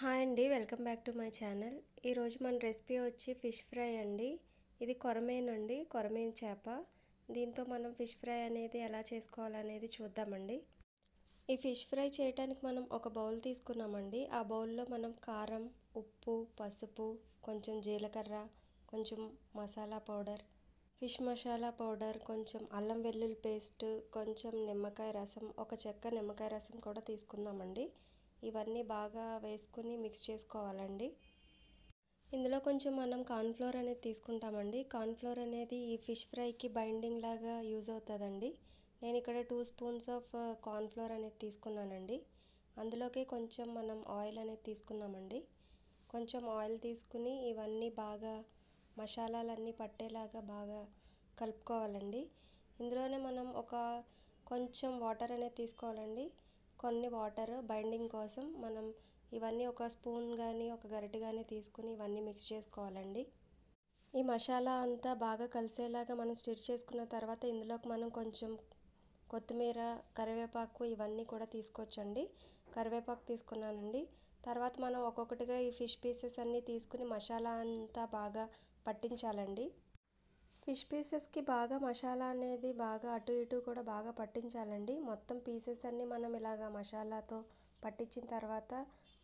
Hi అండి, welcome back to my channel. ఈరోజు మన రెసిపీ వచ్చి ఫిష్ ఫ్రై అండి. ఇది కొరమేను అండి, కొరమేను చేప. దీంతో మనం ఫిష్ ఫ్రై అనేది ఎలా చేసుకోవాలనేది చూద్దామండి. ఈ ఫిష్ ఫ్రై చేయడానికి మనం ఒక బౌల్ తీసుకున్నామండి. ఆ బౌల్లో మనం కారం, ఉప్పు, పసుపు, కొంచెం జీలకర్ర, కొంచెం masala powder, fish masala powder, కొంచెం అల్లం వెల్లుల్లి పేస్ట్, కొంచెం నిమ్మకాయ రసం, ఒక చెక్క నిమ్మకాయ రసం కూడా తీసుకున్నామండి. ఇవన్నీ బాగా వేసుకుని మిక్స్ చేసుకోవాలండి. ఇందులో కొంచెం మనం కార్న్ఫ్లోర్ అనేది తీసుకుంటామండి. కార్న్ఫ్లోర్ అనేది ఈ ఫిష్ ఫ్రైకి బైండింగ్ లాగా యూజ్ అవుతుందండి. నేను ఇక్కడ 2 స్పూన్స్ ఆఫ్ కార్న్ఫ్లోర్ అనేది తీసుకున్నానండి. అందులోకి కొంచెం మనం ఆయిల్ అనేది తీసుకున్నామండి. కొంచెం ఆయిల్ తీసుకుని ఇవన్నీ బాగా మసాలాలన్నీ పట్టేలాగా బాగా కలుపుకోవాలండి. ఇందులోనే మనం కొంచెం వాటర్ అనేది తీసుకోవాలండి. కొన్ని వాటర్ బైండింగ్ కోసం మనం ఇవన్నీ ఒక స్పూన్ కానీ ఒక గరిటె కానీ తీసుకుని ఇవన్నీ మిక్స్ చేసుకోవాలండి. ఈ మసాలా అంతా బాగా కలిసేలాగా మనం స్టిర్ చేసుకున్న తర్వాత ఇందులోకి మనం కొంచెం కొత్తిమీర, కరివేపాకు ఇవన్నీ కూడా తీసుకోవచ్చండి. కరివేపాకు తీసుకున్నానండి. తర్వాత మనం ఒక్కొక్కటిగా ఈ ఫిష్ పీసెస్ అన్నీ తీసుకుని మసాలా అంతా బాగా పట్టించాలండి. ఫిష్ పీసెస్కి బాగా మసాలా అనేది బాగా అటు ఇటు కూడా బాగా పట్టించాలండి. మొత్తం పీసెస్ అన్నీ మనం ఇలాగా మసాలాతో పట్టించిన తర్వాత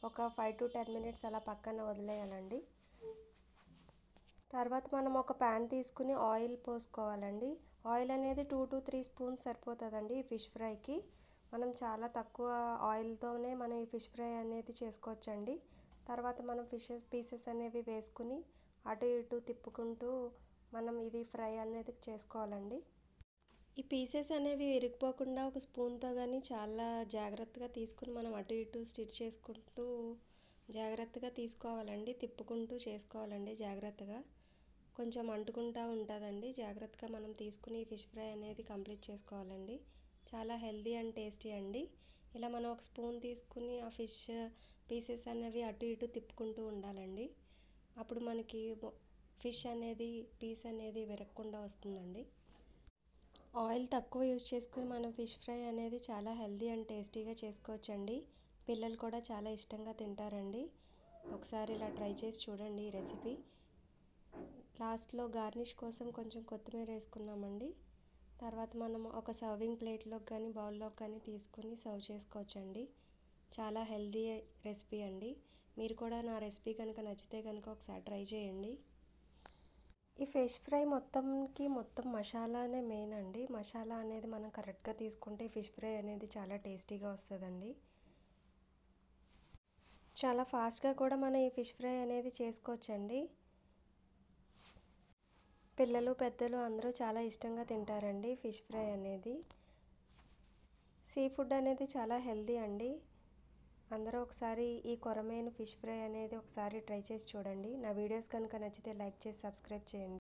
ఒక 5 to 10 మినిట్స్ అలా పక్కన వదిలేయాలండి. తర్వాత మనం ఒక ప్యాన్ తీసుకుని ఆయిల్ పోసుకోవాలండి. ఆయిల్ అనేది 2 to 3 స్పూన్స్ సరిపోతుందండి ఈ ఫిష్ ఫ్రైకి. మనం చాలా తక్కువ ఆయిల్తోనే మనం ఈ ఫిష్ ఫ్రై అనేది చేసుకోవచ్చండి. తర్వాత మనం ఫిష్ పీసెస్ అనేవి వేసుకుని అటు ఇటు తిప్పుకుంటూ మనం ఇది ఫ్రై అనేది చేసుకోవాలండి. ఈ పీసెస్ అనేవి విరిగిపోకుండా ఒక స్పూన్తో కానీ చాలా జాగ్రత్తగా తీసుకుని మనం అటు ఇటు స్టిర్ చేసుకుంటూ జాగ్రత్తగా తీసుకోవాలండి. తిప్పుకుంటూ చేసుకోవాలండి జాగ్రత్తగా. కొంచెం అంటుకుంటూ ఉంటుందండి. జాగ్రత్తగా మనం తీసుకుని ఈ ఫిష్ ఫ్రై అనేది కంప్లీట్ చేసుకోవాలండి. చాలా హెల్దీ అండ్ టేస్టీ అండి. ఇలా మనం ఒక స్పూన్ తీసుకుని ఆ ఫిష్ పీసెస్ అనేవి అటు ఇటు తిప్పుకుంటూ ఉండాలండి. అప్పుడు మనకి ఫిష్ అనేది పీస్ అనేది విరగకుండా వస్తుందండి. ఆయిల్ తక్కువ యూజ్ చేసుకుని మనం ఫిష్ ఫ్రై అనేది చాలా హెల్దీ అండ్ టేస్టీగా చేసుకోవచ్చండి. పిల్లలు కూడా చాలా ఇష్టంగా తింటారండి. ఒకసారి ఇలా ట్రై చేసి చూడండి ఈ రెసిపీ. లాస్ట్లో గార్నిష్ కోసం కొంచెం కొత్తిమీర వేసుకున్నామండి. తర్వాత మనం ఒక సర్వింగ్ ప్లేట్లోకి కానీ బౌల్లోకి కానీ తీసుకుని సర్వ్ చేసుకోవచ్చండి. చాలా హెల్దీ రెసిపీ అండి. మీరు కూడా నా రెసిపీ కనుక నచ్చితే కనుక ఒకసారి ట్రై చేయండి. ఈ ఫిష్ ఫ్రై మొత్తం మసాలానే మెయిన్ అండి. మసాలా అనేది మనం కరెక్ట్గా తీసుకుంటే ఫిష్ ఫ్రై అనేది చాలా టేస్టీగా వస్తుందండి. చాలా ఫాస్ట్గా కూడా మనం ఈ ఫిష్ ఫ్రై అనేది చేసుకోవచ్చండి. పిల్లలు, పెద్దలు అందరూ చాలా ఇష్టంగా తింటారండి ఫిష్ ఫ్రై అనేది. సీ ఫుడ్ అనేది చాలా హెల్దీ అండి. అందరూ ఒకసారి ఈ కొరమేను ఫిష్ ఫ్రై అనేది ఒకసారి ట్రై చేసి చూడండి. నా వీడియోస్ కనుక నచ్చితే లైక్ చేసి సబ్స్క్రైబ్ చేయండి.